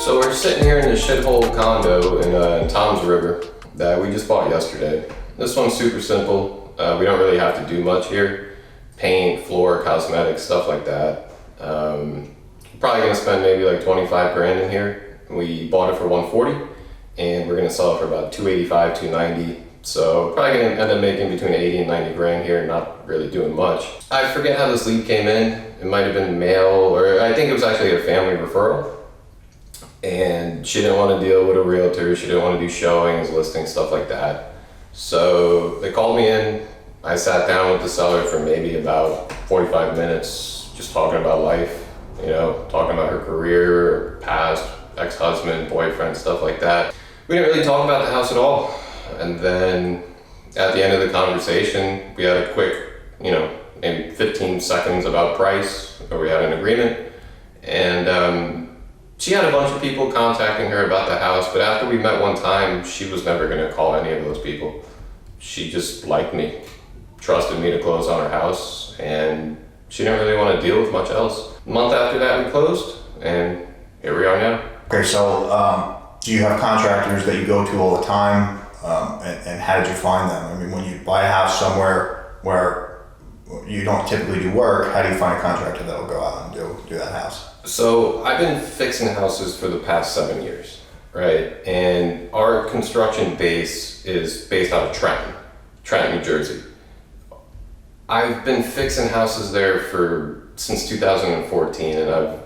So we're sitting here in the shithole condo in Tom's River that we just bought yesterday. This one's super simple. We don't really have to do much here. Paint, floor, cosmetics, stuff like that. Probably gonna spend maybe like 25 grand in here. We bought it for 140 and we're gonna sell it for about 285, 290. So probably gonna end up making between 80 and 90 grand here, not really doing much. I forget how this lead came in. It might have been mail, or I think it was actually a family referral. And she didn't want to deal with a realtor. She didn't want to do showings, listings, stuff like that. So they called me in. I sat down with the seller for maybe about 45 minutes, just talking about life, you know, talking about her career, past, ex-husband, boyfriend, stuff like that. We didn't really talk about the house at all. And then at the end of the conversation, we had a quick, you know, maybe 15 seconds about price, or we had an agreement. And she had a bunch of people contacting her about the house, but after we met one time, she was never gonna call any of those people. She just liked me, trusted me to close on her house, and she didn't really want to deal with much else. A month after that, we closed, and here we are now. Okay, so do you have contractors that you go to all the time? And how did you find them? I mean, when you buy a house somewhere where you don't typically do work, how do you find a contractor that will go out and do that house? So I've been fixing houses for the past 7 years, right? And our construction base is based out of Trenton, New Jersey. I've been fixing houses there since 2014, and I've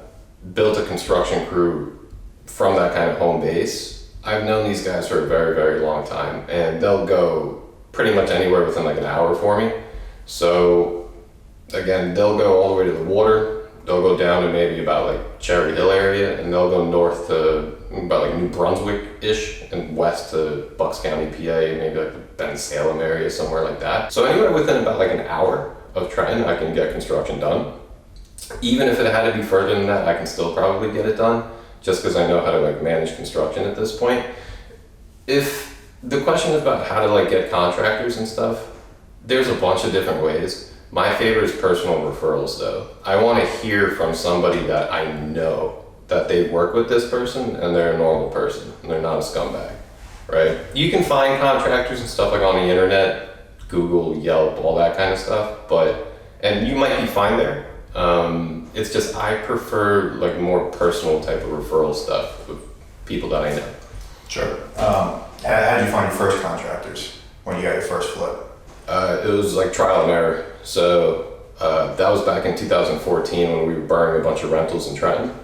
built a construction crew from that kind of home base. I've known these guys for a very, very long time, and they'll go pretty much anywhere within like an hour for me. So again, they'll go all the way to the water. They'll go down to maybe about like Cherry Hill area, and they'll go north to about like New Brunswick-ish and west to Bucks County, PA, maybe like the Ben Salem area, somewhere like that. So anywhere within about like an hour of Trenton, I can get construction done. Even if it had to be further than that, I can still probably get it done, just because I know how to like manage construction at this point. If the question is about how to like get contractors and stuff, there's a bunch of different ways. My favorite is personal referrals though. I want to hear from somebody that I know that they work with this person and they're a normal person and they're not a scumbag, right? You can find contractors and stuff like on the internet, Google, Yelp, all that kind of stuff, and you might be fine there. It's just I prefer like more personal type of referral stuff with people that I know. Sure. How did you find your first contractors when you got your first flip? It was like trial and error. So that was back in 2014 when we were buying a bunch of rentals in Trenton,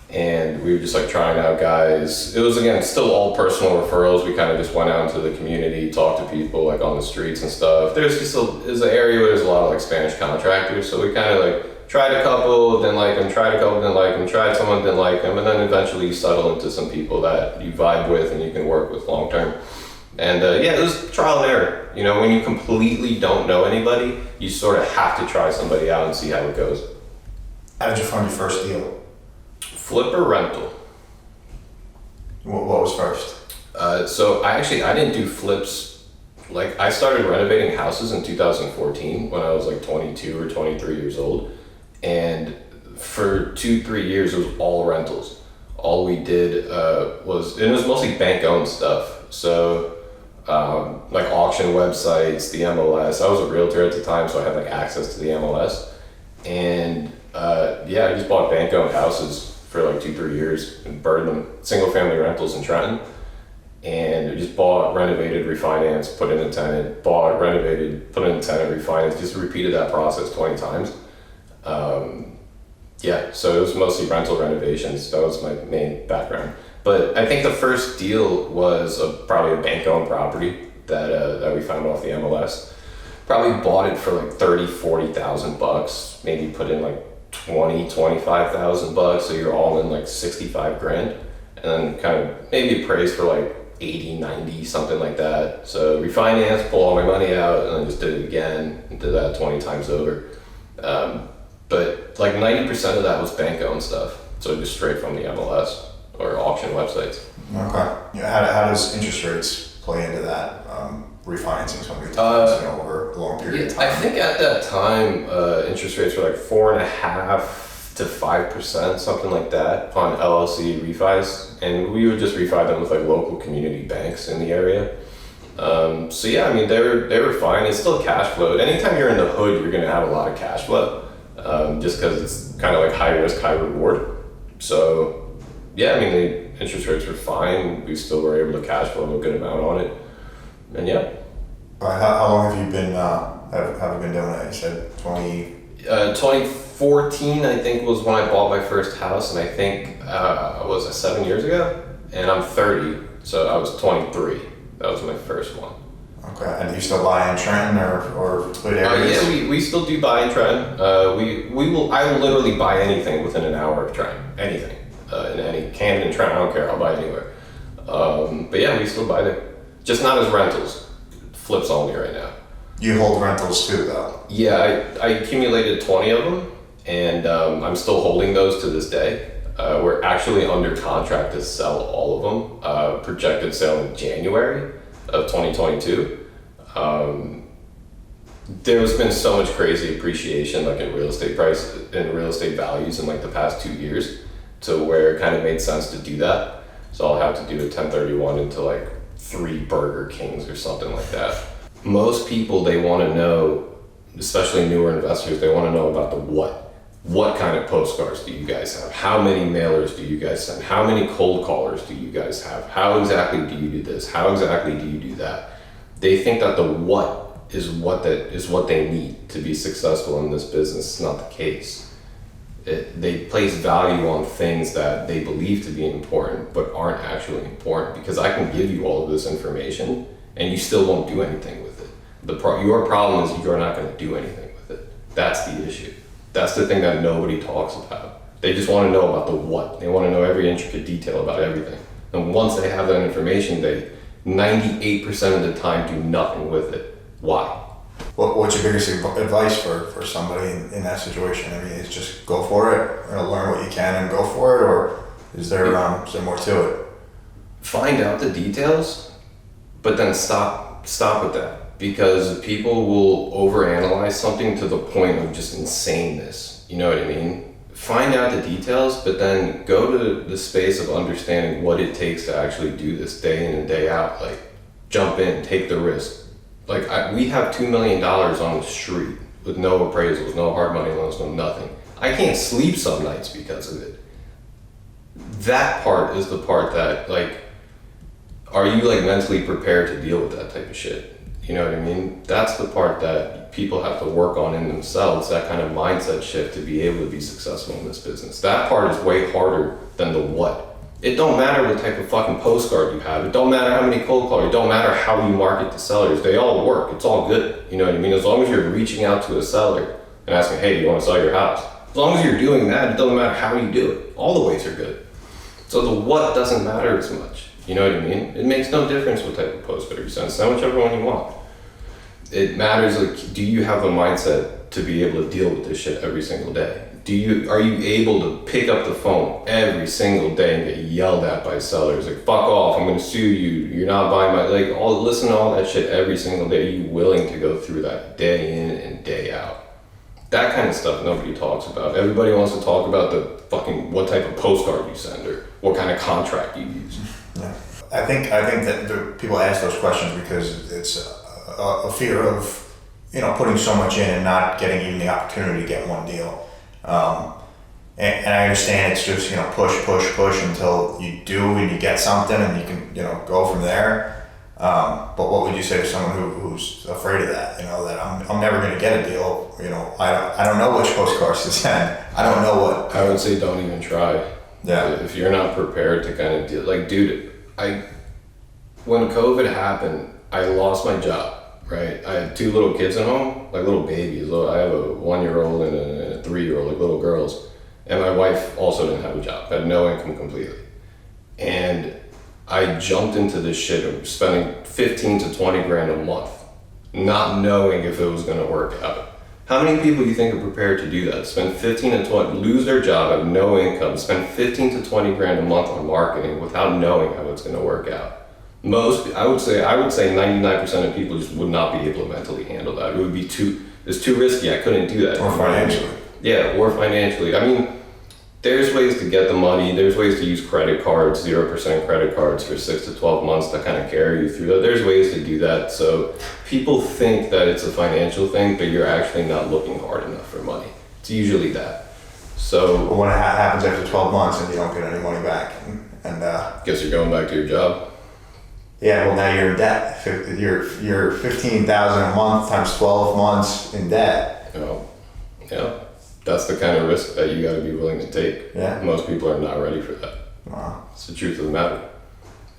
and we were just like trying out guys. It was again still all personal referrals. We kind of just went out into the community, talked to people like on the streets and stuff. There's an area where there's a lot of like Spanish contractors, so we kind of like tried a couple, didn't like them, tried a couple, didn't like them, tried someone, didn't like them, and then eventually you settle into some people that you vibe with and you can work with long term. And yeah, it was trial and error. You know, when you completely don't know anybody, you sort of have to try somebody out and see how it goes. How did you find your first deal? Flip or rental? What was first? So I didn't do flips. Like I started renovating houses in 2014 when I was like 22 or 23 years old. And for 2-3 years, it was all rentals. All we did it was mostly bank owned stuff. So like auction websites, the MLS. I was a realtor at the time, so I had like access to the MLS. And I just bought bank owned houses for like 2-3 years and burned them, single family rentals in Trenton. And we just bought, renovated, refinanced, put in a tenant, bought, renovated, put in a tenant, refinanced, just repeated that process 20 times. So it was mostly rental renovations. That was my main background. But I think the first deal was probably a bank-owned property that we found off the MLS. Probably bought it for like $30,000-$40,000, maybe put in like $25,000, so you're all in like 65 grand. And then kind of maybe appraised for like 80, 90, something like that. So refinanced, pull all my money out, and then just did it again, and did that 20 times over. But like 90% of that was bank-owned stuff, so just straight from the MLS or auction websites. Okay. Yeah, how does interest rates play into that? Refinancing somebody over a long period of time? I think at that time, interest rates were like 4.5 to 5%, something like that, on LLC refis, and we would just refi them with like local community banks in the area. So yeah, I mean they were fine. It's still cash flowed. Anytime you're in the hood, you're gonna have a lot of cash flow, just because it's kind of like high risk, high reward. So yeah, I mean the interest rates were fine. We still were able to cash flow a good amount on it, and yeah. How long have you been have you been doing it? You said 2014, I think, was when I bought my first house, and I think was it 7 years ago? And I'm 30, so I was 23. That was my first one. Okay, and do you still buy in Trenton or split areas? Yeah, we still do buy in Trenton. I will literally buy anything within an hour of Trenton. Anything. In any Camden, Trenton, I don't care, I'll buy it anywhere. But yeah, we still buy there. Just not as rentals. Flips only right now. You hold rentals too, though? Yeah, I accumulated 20 of them, and I'm still holding those to this day. We're actually under contract to sell all of them. Projected sale in January of 2022. There's been so much crazy appreciation, like in real estate price and real estate values in like the past 2 years, to where it kind of made sense to do that. So I'll have to do a 1031 into like 3 Burger Kings or something like that. Most people, they want to know, especially newer investors, they want to know about the what. What kind of postcards do you guys have? How many mailers do you guys send? How many cold callers do you guys have? How exactly do you do this? How exactly do you do that? They think that the what is what they need to be successful in this business. It's not the case. They place value on things that they believe to be important but aren't actually important, because I can give you all of this information and you still won't do anything with it. Your problem is you're not going to do anything with it. That's the issue. That's the thing that nobody talks about. They just want to know about the what. They want to know every intricate detail about everything. And once they have that information, they 98% of the time do nothing with it. Why? What's your biggest advice for somebody in that situation? I mean, it's just go for it, learn what you can and go for it, or is there more to it? Find out the details, but then stop with that. Because people will overanalyze something to the point of just insaneness. You know what I mean? Find out the details, but then go to the space of understanding what it takes to actually do this day in and day out. Like, jump in, take the risk. Like, we have $2 million on the street with no appraisals, no hard money loans, no nothing. I can't sleep some nights because of it. That part is the part that, like, are you like mentally prepared to deal with that type of shit? You know what I mean? That's the part that people have to work on in themselves, that kind of mindset shift to be able to be successful in this business. That part is way harder than the what. It don't matter what type of fucking postcard you have. It don't matter how many cold callers. It don't matter how you market to sellers. They all work. It's all good. You know what I mean? As long as you're reaching out to a seller and asking, hey, do you want to sell your house? As long as you're doing that, it doesn't matter how you do it. All the ways are good. So the what doesn't matter as much. You know what I mean? It makes no difference what type of postcard you send. Send whichever one you want. It matters, like, do you have a mindset to be able to deal with this shit every single day? Are you able to pick up the phone every single day and get yelled at by sellers? Like, fuck off, I'm gonna sue you, you're not buying my, listen to all that shit every single day. Are you willing to go through that day in and day out? That kind of stuff nobody talks about. Everybody wants to talk about the fucking, what type of postcard you send or what kind of contract you use. Yeah. I think that people ask those questions because it's a fear of, putting so much in and not getting even the opportunity to get one deal. And I understand it's just, push until you do and you get something and you can, go from there. But what would you say to someone who's afraid of that? That I'm never going to get a deal. I don't know which postcards to send. I don't know what. I would say don't even try. Yeah. If you're not prepared to kind of deal, like, dude, when COVID happened, I lost my job. Right, I had 2 little kids at home, like little babies. I have a 1-year-old and a 3-year-old, like little girls. And my wife also didn't have a job, had no income completely. And I jumped into this shit of spending 15 to 20 grand a month, not knowing if it was gonna work out. How many people do you think are prepared to do that? Spend 15 to 20, lose their job, have no income, spend 15 to 20 grand a month on marketing without knowing how it's gonna work out? I would say 99% of people just would not be able to mentally handle that. It would be it's too risky. I couldn't do that. Or financially. Yeah, or financially. I mean, there's ways to get the money. There's ways to use credit cards, 0% credit cards for 6 to 12 months to kind of carry you through that. There's ways to do that. So people think that it's a financial thing, but you're actually not looking hard enough for money. It's usually that. So But when it happens after 12 months and you don't get any money back, and guess you're going back to your job. yeah, well now you're in debt. You're 15,000 a month times 12 months in debt. You know, yeah, that's the kind of risk that you got to be willing to take. Yeah. Most people are not ready for that. Wow. It's the truth of the matter,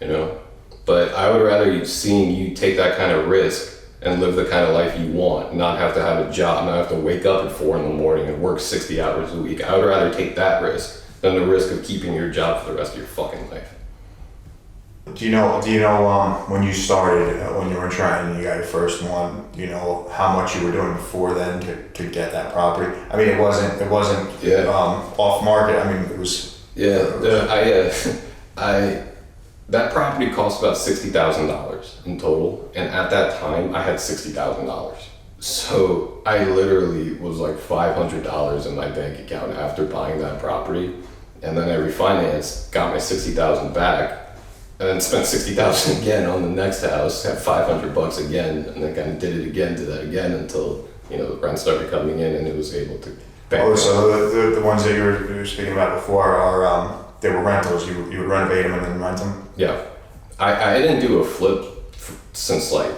you know. But I would rather seeing you take that kind of risk and live the kind of life you want, not have to have a job, not have to wake up at 4 a.m. and work 60 hours a week. I would rather take that risk than the risk of keeping your job for the rest of your fucking life. Do you know when you started, when you were in Trenton, you got your first one, do you know how much you were doing before then to get that property? I mean, it wasn't Yeah. off market. I mean, it was. Yeah, that property cost about $60,000 in total, and at that time I had $60,000. So I literally was like $500 in my bank account after buying that property, and then I refinanced, got my $60,000 back, and then spent $60,000 again on the next house, had $500 again, and then kind of did it again, did that again until the rent started coming in, and it was able to pay. Oh, so the ones that you were speaking about before are they were rentals. You would renovate them and then rent them. Yeah, I didn't do a flip since like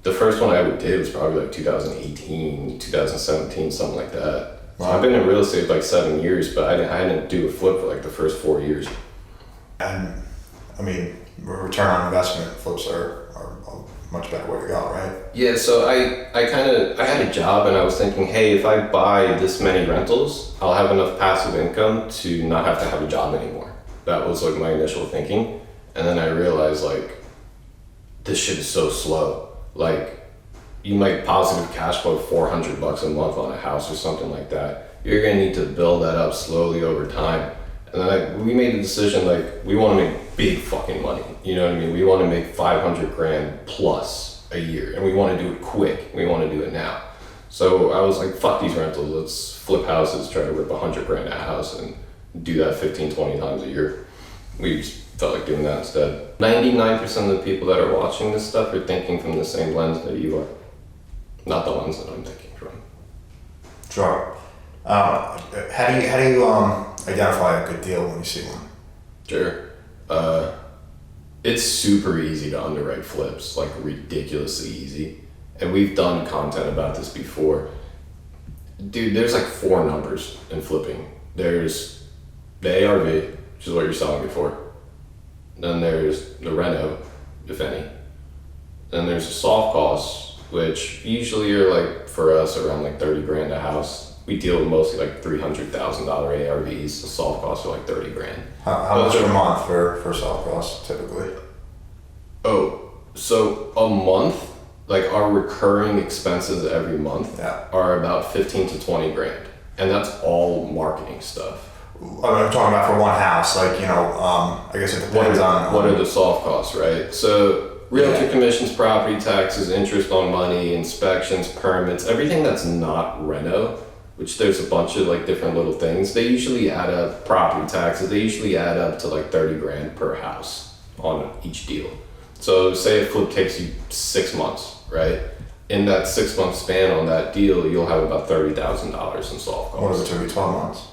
the first one I ever did was probably like 2018, 2017, something like that. So Wow. I've been in real estate like 7 years, but I didn't do a flip for like the first 4 years. And I mean, return on investment flips are a much better way to go, right? Yeah, so I had a job and I was thinking, hey, if I buy this many rentals, I'll have enough passive income to not have to have a job anymore. That was like my initial thinking. And then I realized like, this shit is so slow. Like, you might positive cash flow $400 a month on a house or something like that. You're gonna need to build that up slowly over time. And then we made the decision, like, we want to make big fucking money. You know what I mean? We want to make 500 grand plus a year, and we want to do it quick. We want to do it now. So I was like, fuck these rentals. Let's flip houses, try to rip 100 grand a house and do that 15, 20 times a year. We just felt like doing that instead. 99% of the people that are watching this stuff are thinking from the same lens that you are. Not the lens that I'm thinking from. Sure. How do you identify a good deal when you see one? Sure. It's super easy to underwrite flips, like ridiculously easy. And we've done content about this before. Dude, there's like 4 numbers in flipping. There's the ARV, which is what you're selling it for. Then there's the reno, if any. Then there's the soft costs, which usually are like, for us, around like 30 grand a house. We deal with mostly like $300,000 ARVs. The soft costs are like 30 grand. How much per month for soft costs typically? Oh, so a month, like our recurring expenses every month are about 15 to 20 grand. And that's all marketing stuff. I'm talking about for one house, like, I guess it depends on... What are the soft costs, right? So realtor commissions, property taxes, interest on money, inspections, permits, everything that's not reno, which there's a bunch of like different little things. They usually add up, property taxes, they usually add up to like 30 grand per house on each deal. So say a flip takes you 6 months, right? In that 6 month span on that deal, you'll have about $30,000 in soft costs. What if it took you 12 months?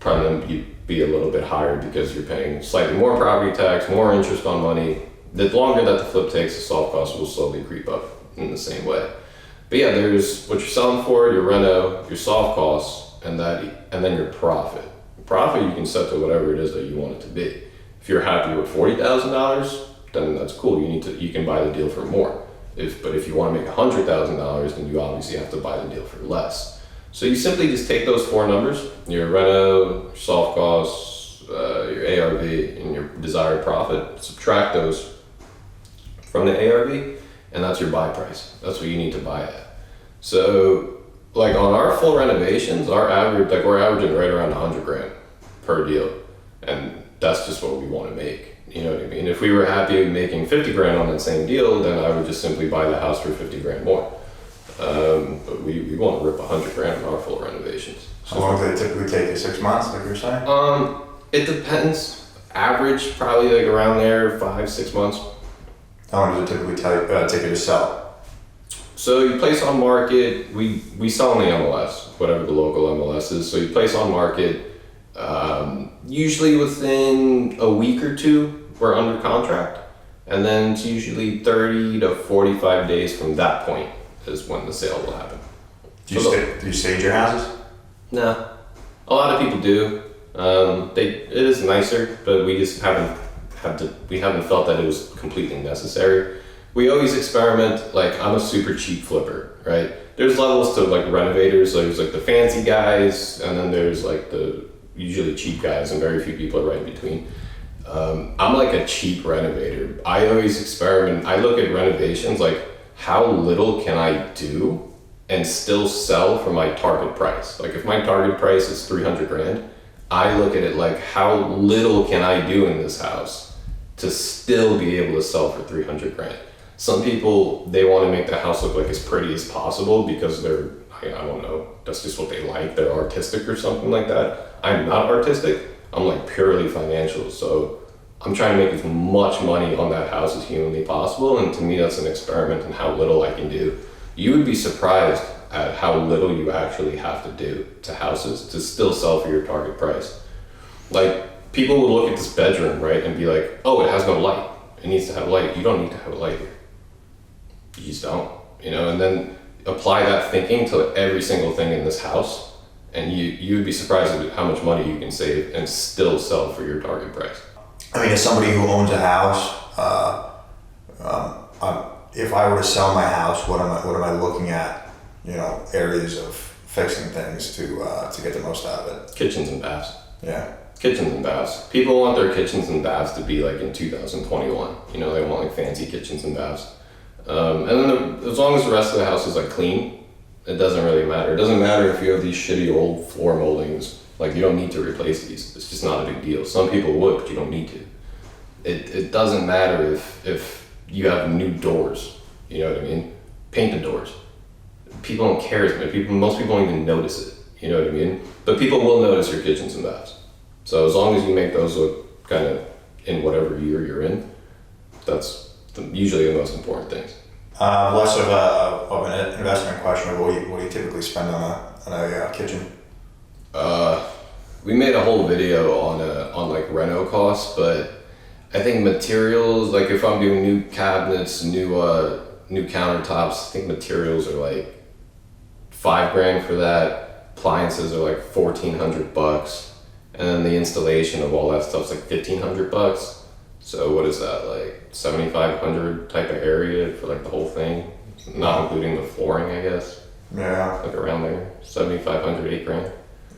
Probably be a little bit higher because you're paying slightly more property tax, more interest on money. The longer that the flip takes, the soft costs will slowly creep up in the same way. But yeah, there's what you're selling for, your reno, your soft costs, and then your profit. Profit you can set to whatever it is that you want it to be. If you're happy with $40,000, then that's cool. You can buy the deal for more. But if you want to make $100,000, then you obviously have to buy the deal for less. So you simply just take those 4 numbers, your reno, your soft costs, your ARV, and your desired profit, subtract those from the ARV, and that's your buy price. That's what you need to buy at. So, like on our full renovations, we're averaging right around 100 grand per deal, and that's just what we want to make. You know what I mean? If we were happy making 50 grand on that same deal, then I would just simply buy the house for 50 grand more. But we want to rip 100 grand on our full renovations. How long does it typically take you? 6 months, like you're saying? It depends. Average, probably like around there, 5-6 months. How long does it typically take you to sell? So you place on market, we sell on the MLS, whatever the local MLS is. So you place on market, usually within a week or two, we're under contract. And then it's usually 30 to 45 days from that point is when the sale will happen. Do you stage your houses? No. A lot of people do. It is nicer, but we just haven't felt that it was completely necessary. We always experiment. Like, I'm a super cheap flipper, right? There's levels to like renovators. There's like the fancy guys, and then there's like the usually cheap guys, and very few people are right in between. I'm like a cheap renovator. I always experiment. I look at renovations like, how little can I do and still sell for my target price? Like, if my target price is 300 grand, I look at it like, how little can I do in this house to still be able to sell for 300 grand? Some people, they want to make the house look like as pretty as possible because they're, I don't know, that's just what they like. They're artistic or something like that. I'm not artistic. I'm like purely financial. So I'm trying to make as much money on that house as humanly possible. And to me, that's an experiment in how little I can do. You would be surprised at how little you actually have to do to houses to still sell for your target price. Like, people will look at this bedroom, right, and be like, oh, it has no light. It needs to have light. You don't need to have a light here. You just don't, and then apply that thinking to every single thing in this house, and you would be surprised at how much money you can save and still sell for your target price. I mean, as somebody who owns a house, if I were to sell my house, what am I looking at? Areas of fixing things to get the most out of it. Kitchens and baths. Yeah. Kitchens and baths. People want their kitchens and baths to be like in 2021. They want like fancy kitchens and baths. And then as long as the rest of the house is like clean, it doesn't really matter. It doesn't matter if you have these shitty old floor moldings. Like, you don't need to replace these. It's just not a big deal. Some people would, but you don't need to. It doesn't matter if you have new doors. You know what I mean? Paint the doors. People don't care as much. Most people don't even notice it. You know what I mean? But people will notice your kitchens and baths. So as long as you make those look kind of in whatever year you're in, that's usually the most important things. Less of an investment question, but what do you typically spend on a kitchen? We made a whole video on like reno costs, but I think materials, like if I'm doing new cabinets, new countertops, I think materials are like $5,000 for that. Appliances are like $1,400, and then the installation of all that stuff's like $1,500. So what is that, like 7,500 type of area for like the whole thing, not including the flooring, I guess. Yeah. Like around there, 7,500, $8,000.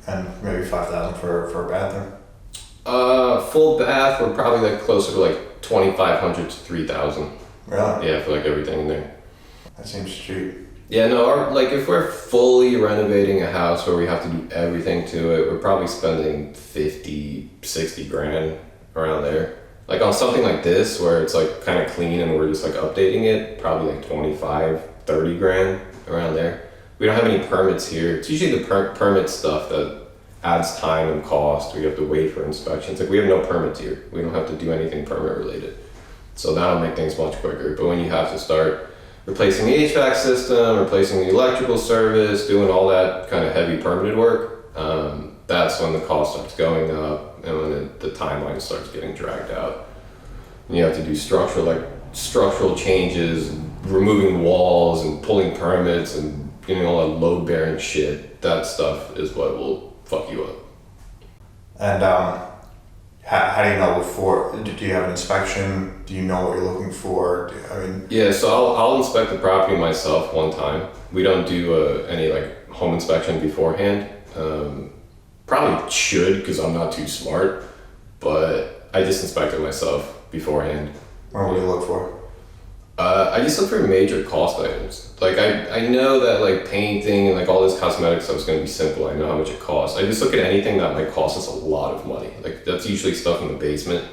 And maybe 5,000 for a bathroom. Full bath, we're probably like closer to like 2,500 to 3,000. Really? Yeah, for like everything in there. That seems cheap. Yeah, no, like if we're fully renovating a house where we have to do everything to it, we're probably spending 50, 60 grand around there. Like on something like this where it's like kind of clean and we're just like updating it, probably like 25, 30 grand around there. We don't have any permits here. It's usually the permit stuff that adds time and cost. We have to wait for inspections. Like, we have no permits here. We don't have to do anything permit related. So that'll make things much quicker. But when you have to start replacing the HVAC system, replacing the electrical service, doing all that kind of heavy permitted work, that's when the cost starts going up and when the timeline starts getting dragged out. And you have to do structural changes, removing walls and pulling permits and getting all that load bearing shit. That stuff is what will fuck you up. And how do you know before? Do you have an inspection? Do you know what you're looking for? Yeah, so I'll inspect the property myself one time. We don't do any like home inspection beforehand. Probably should, because I'm not too smart, but I just inspect it myself beforehand. What do you look for? I just look for major cost items. Like I know that like painting and like all this cosmetic stuff is going to be simple. I know how much it costs. I just look at anything that might cost us a lot of money. Like, that's usually stuff in the basement.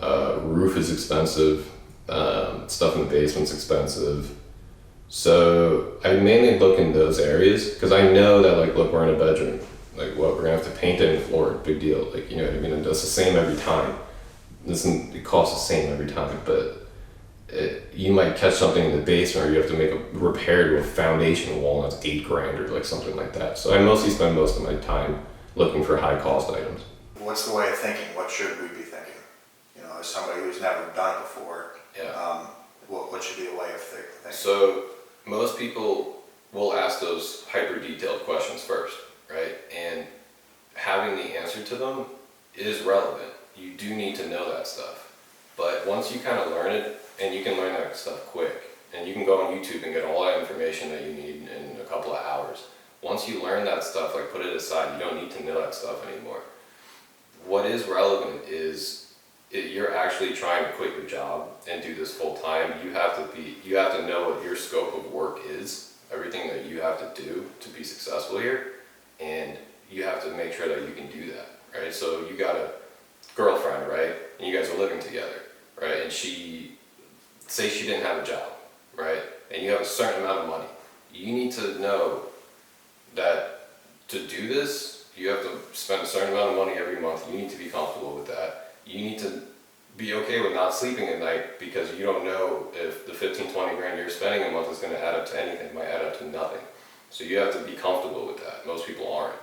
Roof is expensive. Stuff in the basement's expensive. So I mainly look in those areas because I know that, like, look, we're in a bedroom. Like, what, we're gonna have to paint any floor, big deal. Like, you know what I mean? And that's the same every time. It costs the same every time, but you might catch something in the basement, or you have to make a repair to a foundation wall, and that's $8,000 or like something like that. So I mostly spend most of my time looking for high cost items. What's the way of thinking? What should we be thinking? You know, as somebody who's never done it before, Yeah. what should be the way of thinking? So most people will ask those hyper detailed questions first, right? And having the answer to them is relevant. You do need to know that stuff. But once you kind of learn it, and you can learn that stuff quick, and you can go on YouTube and get all that information that you need in a couple of hours. Once you learn that stuff, like, put it aside. You don't need to know that stuff anymore. What is relevant is you're actually trying to quit your job and do this full time. You have to know what your scope of work is, everything that you have to do to be successful here, and you have to make sure that you can do that, right? So you got a girlfriend, right? And you guys are living together, right? And say she didn't have a job, right? And you have a certain amount of money. You need to know that to do this, you have to spend a certain amount of money every month. You need to be comfortable with that. You need to be okay with not sleeping at night, because you don't know if the 15, 20 grand you're spending a month is going to add up to anything. It might add up to nothing. So you have to be comfortable with that. Most people aren't.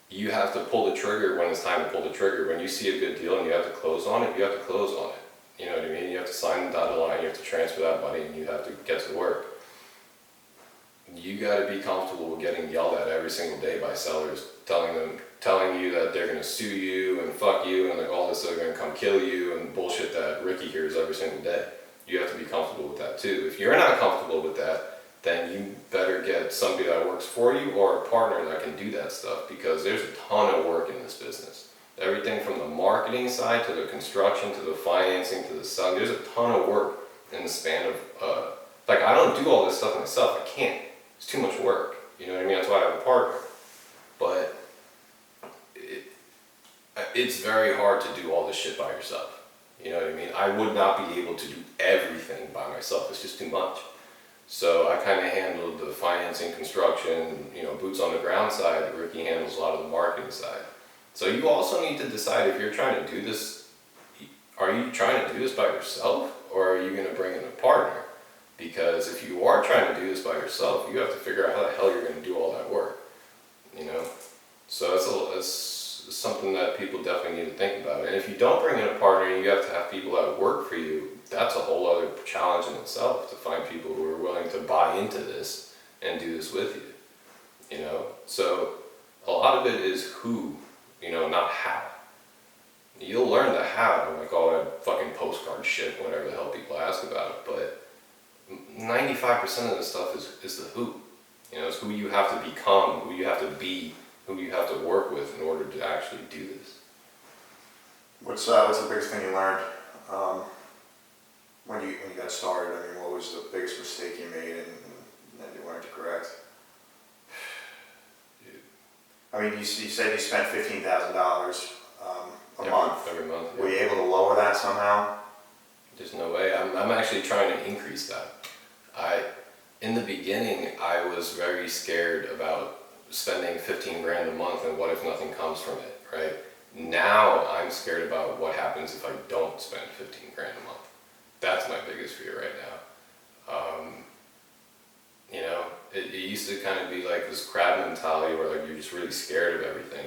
You have to pull the trigger when it's time to pull the trigger. When you see a good deal and you have to close on it, you have to close on it. You know what I mean? You have to sign the dotted line, you have to transfer that money, and you have to get to work. You got to be comfortable with getting yelled at every single day by sellers, telling you that they're going to sue you and fuck you and like all this, they're going to come kill you and bullshit that Ricky hears every single day. You have to be comfortable with that too. If you're not comfortable with that, then you better get somebody that works for you or a partner that can do that stuff, because there's a ton of work in this business. Everything from the marketing side to the construction to the financing to the selling, there's a ton of work in the span of, like, I don't do all this stuff myself. I can't. It's too much work. You know what I mean? That's why I have a partner. But it's very hard to do all this shit by yourself. You know what I mean? I would not be able to do everything by myself. It's just too much. So I kind of handled the financing, construction, you know, boots on the ground side. Ricky handles a lot of the marketing side. So you also need to decide if you're trying to do this, are you trying to do this by yourself, or are you going to bring in a partner? Because if you are trying to do this by yourself, you have to figure out how the hell you're going to do all that work, you know? So it's something that people definitely need to think about. And if you don't bring in a partner, you have to have people that work for you. That's a whole other challenge in itself, to find people who are willing to buy into this and do this with you, you know? So a lot of it is who, you know, not how. You'll learn the how, like all that fucking postcard shit, whatever the hell people ask about, but 95% of the stuff is the who. You know, it's who you have to become, who you have to be, who you have to work with in order to actually do this. What's the biggest thing you learned when you got started? I mean, what was the biggest mistake you made and you learned to correct? I mean, you said you spent $15,000 a month. Every month. Yeah. Were you able to lower that somehow? There's no way. I'm actually trying to increase that. In the beginning, I was very scared about spending 15 grand a month and what if nothing comes from it, right? Now I'm scared about what happens if I don't spend 15 grand a month. That's my biggest fear right now. You know, it used to kind of be like this crab mentality where like you're just really scared of everything.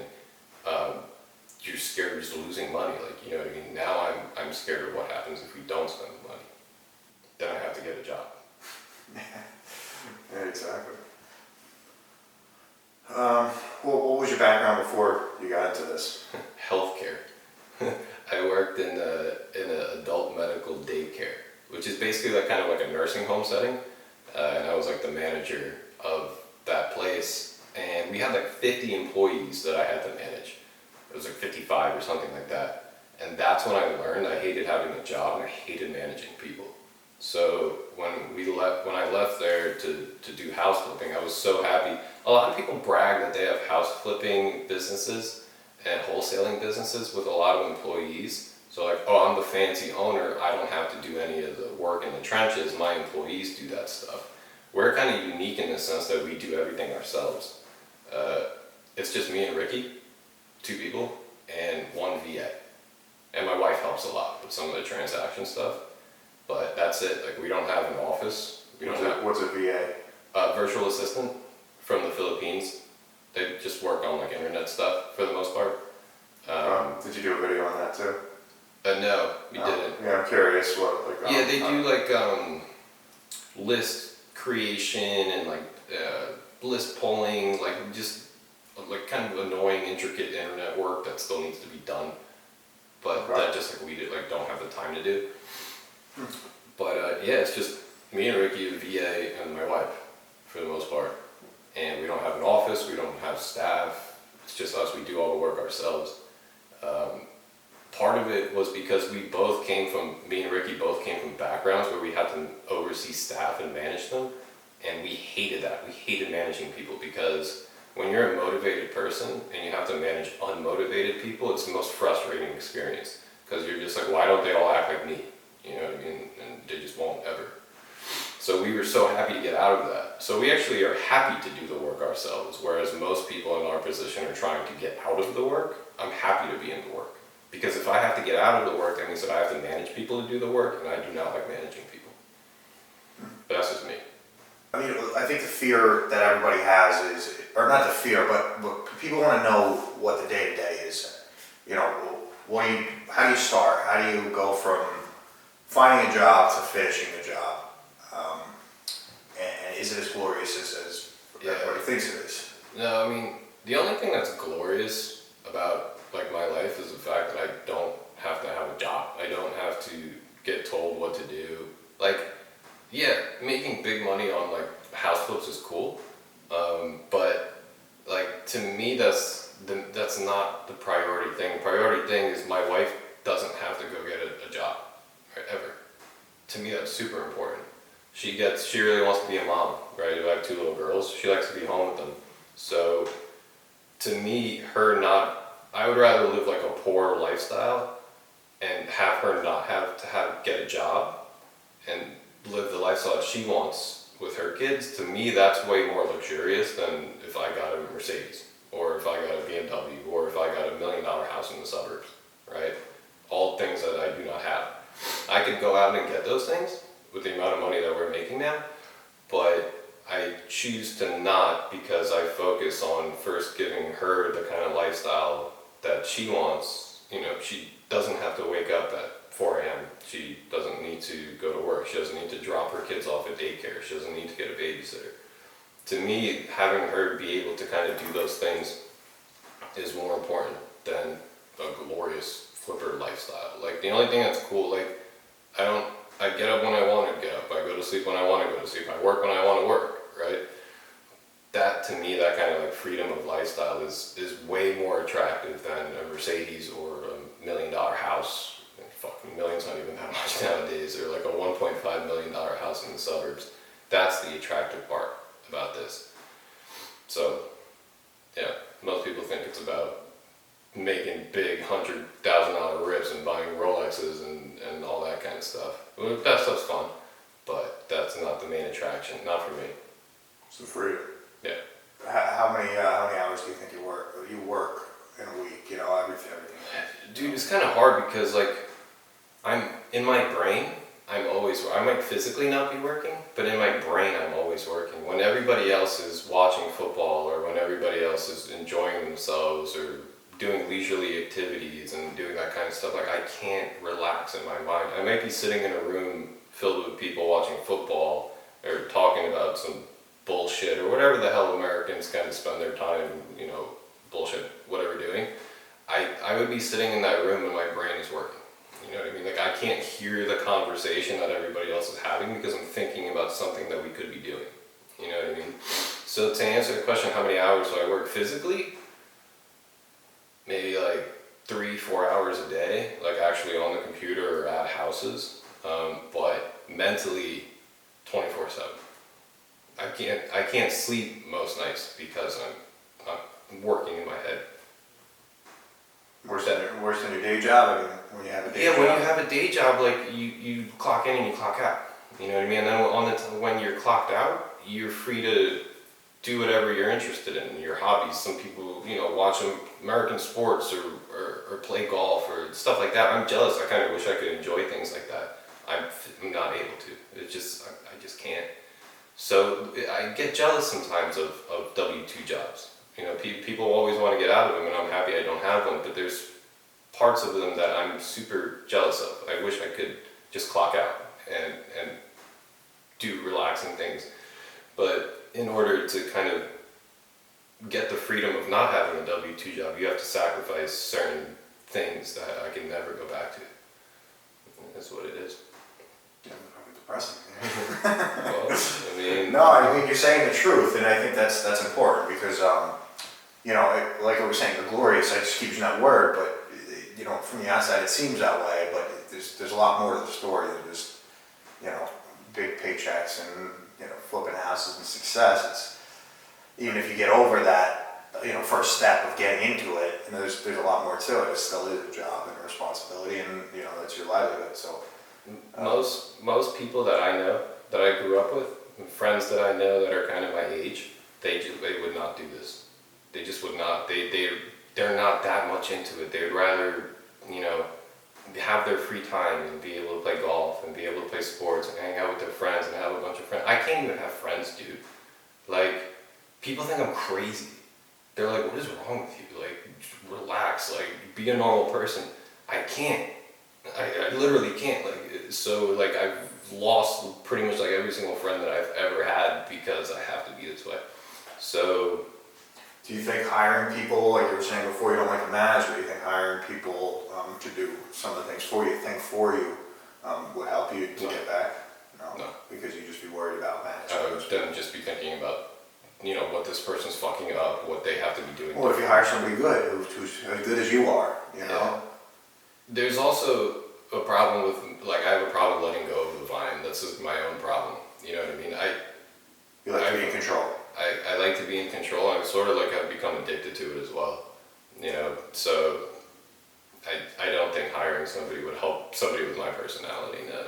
You're scared of just losing money, like, you know what I mean? Now I'm scared of what happens if we don't spend the money. Then I have to get a job. Yeah, exactly. What was your background before you got into this? Healthcare. I worked in an adult medical daycare, which is basically like kind of like a nursing home setting, and I was like the manager of that place, and we had like 50 employees that I had to manage. It was like 55 or something like that, and that's when I learned I hated having a job and I hated managing people. So when I left there to do house flipping, I was so happy. A lot of people brag that they have house flipping businesses and wholesaling businesses with a lot of employees. So like, oh, I'm the fancy owner, I don't have to do any of the work in the trenches, my employees do that stuff. We're kind of unique in the sense that we do everything ourselves. it's just me and Ricky, 2 people, and 1 VA. And my wife helps a lot with some of the transaction stuff, but that's it. Like, we don't have an office. We don't have What's a VA? a virtual assistant from the Philippines. They just work on like internet stuff for the most part. Did you do a video on that too? No, we didn't. Yeah, I'm curious what like. Yeah, they do like list creation and like list pulling, like just like kind of annoying, intricate internet work that still needs to be done, but that just like we don't have the time to do. But yeah, it's just me and Ricky, the VA, and my wife for the most part, and we don't have an office, we don't have staff. It's just us. We do all the work ourselves. Part of it was because me and Ricky both came from backgrounds where we had to oversee staff and manage them, and we hated that. We hated managing people because when you're a motivated person and you have to manage unmotivated people, it's the most frustrating experience because you're just like, why don't they all act like me? You know what I mean? And they just won't ever. So we were so happy to get out of that. So we actually are happy to do the work ourselves, whereas most people in our position are trying to get out of the work. I'm happy to be in the work. Because if I have to get out of the work, that means that I have to manage people to do the work, and I do not like managing people. But that's just me. I mean, I think the fear that everybody has is, or not the fear, but people want to know what the day-to-day is. You know, how do you start? How do you go from finding a job to finishing the job? And is it as glorious as everybody thinks it is? No, I mean, the only thing that's glorious about like my life is the fact that I don't have to have a job. I don't have to get told what to do. Like, yeah, making big money on like house flips is cool, but like to me that's not the priority thing. The priority thing is my wife doesn't have to go get a job, right, ever. To me that's super important. She really wants to be a mom, right? I have 2 little girls. She likes to be home with them. So to me, I would rather live like a poor lifestyle and have her not have to get a job and live the lifestyle that she wants with her kids. To me, that's way more luxurious than if I got a Mercedes or if I got a BMW or if I got $1 million house in the suburbs, right? All things that I do not have. I could go out and get those things with the amount of money that we're making now, but I choose to not because I focus on first giving her the kind of lifestyle that she wants. You know, she doesn't have to wake up at 4 a.m. She doesn't need to go to work. She doesn't need to drop her kids off at daycare. She doesn't need to get a babysitter. To me, having her be able to kind of do those things is more important than a glorious flipper lifestyle. Like, the only thing that's cool, like, I get up when I want to get up. I go to sleep when I want to go to sleep. I work when I want to work, right? That, to me, that kind of like freedom of lifestyle is way more attractive than a Mercedes or a $1 million house. Fucking million's not even that much nowadays, or like a $1.5 million house in the suburbs. That's the attractive part about this. So, yeah, most people think it's about making big $100,000 rips and buying Rolexes and all that kind of stuff. Well, that stuff's fun, but that's not the main attraction, not for me. So freedom. Yeah. How many hours do you think you work in a week? You know, everything. Dude, it's kind of hard because like I'm in my brain. I might physically not be working, but in my brain I'm always working. When everybody else is watching football or when everybody else is enjoying themselves or doing leisurely activities and doing that kind of stuff, like I can't relax in my mind. I might be sitting in a room filled with people watching football or talking about some bullshit or whatever the hell Americans kind of spend their time, you know, bullshit, whatever doing. I would be sitting in that room and my brain is working. You know what I mean? Like I can't hear the conversation that everybody else is having because I'm thinking about something that we could be doing. You know what I mean? So to answer the question, how many hours do I work physically? Maybe like 3-4 hours a day, like actually on the computer or at houses. But mentally, 24/7. I can't sleep most nights because I'm working in my head. Worse than your day job. I mean, when you have a day job. Yeah, when you have a day job, like you clock in and you clock out. You know what I mean? And then when you're clocked out, you're free to do whatever you're interested in, your hobbies. Some people, watch American sports or play golf or stuff like that. I'm jealous. I kind of wish I could enjoy things like that. I'm not able to. I just can't. So I get jealous sometimes of W-2 jobs. People always want to get out of them, and I'm happy I don't have one, but there's parts of them that I'm super jealous of. I wish I could just clock out and do relaxing things. But in order to kind of get the freedom of not having a W-2 job, you have to sacrifice certain things that I can never go back to. That's what it is. Yeah, probably depressing. Well, No, I mean, you're saying the truth, and I think that's important because, like I was saying, the glorious, I just keep using that word, but, from the outside it seems that way, but there's a lot more to the story than just, big paychecks and, flipping houses and success. It's, even if you get over that, first step of getting into it, and there's a lot more to it. It still is a job and a responsibility, and, that's your livelihood, so. Most people that I know, that I grew up with, and friends that I know that are kind of my age, they would not do this. They just would not. They're not that much into it. They would rather, have their free time and be able to play golf and be able to play sports and hang out with their friends and have a bunch of friends. I can't even have friends, dude. Like, people think I'm crazy. They're like, what is wrong with you? Like, just relax, like, be a normal person. I can't. I literally can't. Like, I've lost pretty much like every single friend that I've ever had because I have to be this way. So, do you think hiring people, like you were saying before, you don't like to manage, but you think hiring people to do some of the things for you, would help you to get back? No. Because you'd just be worried about managing. I would then just be thinking about, what this person's fucking up, what they have to be doing. Well, if you hire somebody good, who's as good as you are, Yeah. There's also a problem with, I have a problem letting go of the vine. That's just my own problem. You know what I mean? You like to be in control. I like to be in control, and I sort of have become addicted to it as well. So I don't think hiring somebody would help somebody with my personality, no.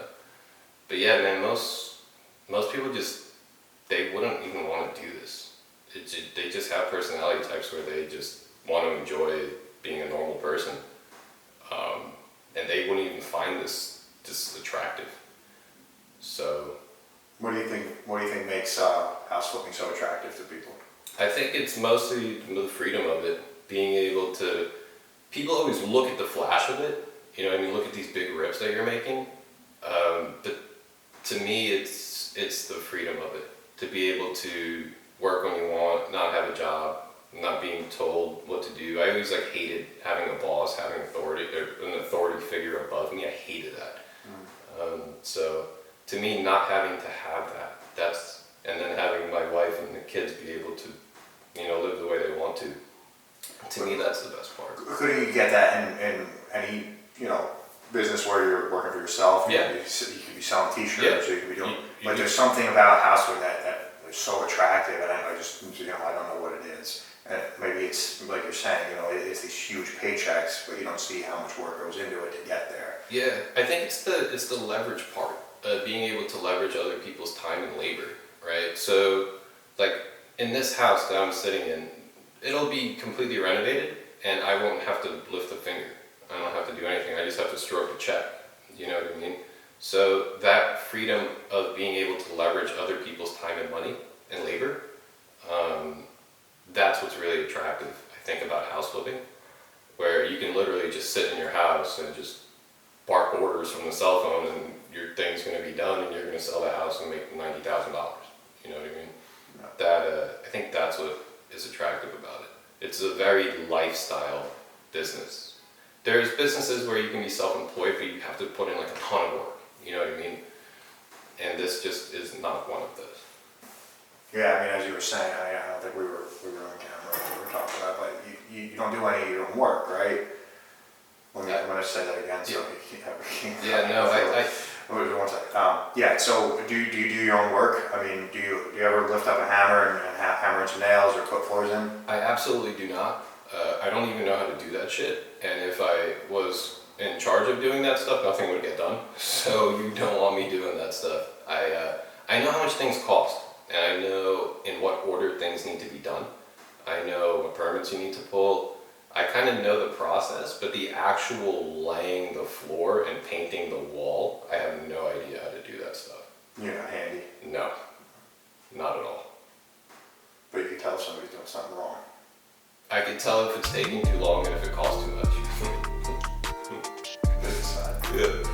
But yeah, man, most people they wouldn't even want to do this. They just have personality types where they just want to enjoy being a normal person. And they wouldn't even find this attractive. So. What do you think makes house flipping so attractive to people? I think it's mostly the freedom of it. Being able to, people always look at the flash of it. Look at these big rips that you're making. But to me, it's the freedom of it. To be able to work when you want, not have a job, not being told what to do. I always hated having a boss, having authority, or an authority figure above me. I hated that. So to me, not having to have that, and then having my wife and the kids be able to, live the way they want to. To me, that's the best part. Couldn't you get that in any, business where you're working for yourself? Yeah. You could be selling t-shirts, or you could be doing, but do. there's something about houseware that is so attractive, and I just, I don't know what it is. And maybe it's, like you're saying, it's these huge paychecks, but you don't see how much work goes into it to get there. Yeah, I think it's the leverage part. Being able to leverage other people's time and labor, right? So, in this house that I'm sitting in, it'll be completely renovated, and I won't have to lift a finger. I don't have to do anything. I just have to stroke a check. You know what I mean? So that freedom of being able to leverage other people's time and money and labor, that's what's really attractive, I think, about house flipping, where you can literally just sit in your house and just bark orders from the cell phone, and your thing's going to be done, and you're going to sell the house and make $90,000. You know what I mean? Yeah. I think that's what is attractive about it. It's a very lifestyle business. There's businesses where you can be self-employed, but you have to put in a ton of work. You know what I mean? And this just is not one of those. Yeah, I mean, as you were saying, I don't think we were on camera when we were talking about, but you don't do any of your own work, right? I'm going to say that again, so you can't. Yeah, no, One second. Yeah, so do you do your own work? I mean, do you ever lift up a hammer and hammer into nails or put floors in? I absolutely do not. I don't even know how to do that shit. And if I was in charge of doing that stuff, nothing would get done. So you don't want me doing that stuff. I know how much things cost. and I know in what order things need to be done. I know what permits you need to pull. I kind of know the process, but the actual laying the floor and painting the wall, I have no idea how to do that stuff. You're not handy, No, not at all. but you can tell if somebody's doing something wrong. I can tell if it's taking too long and if it costs too much. Good side. Yeah.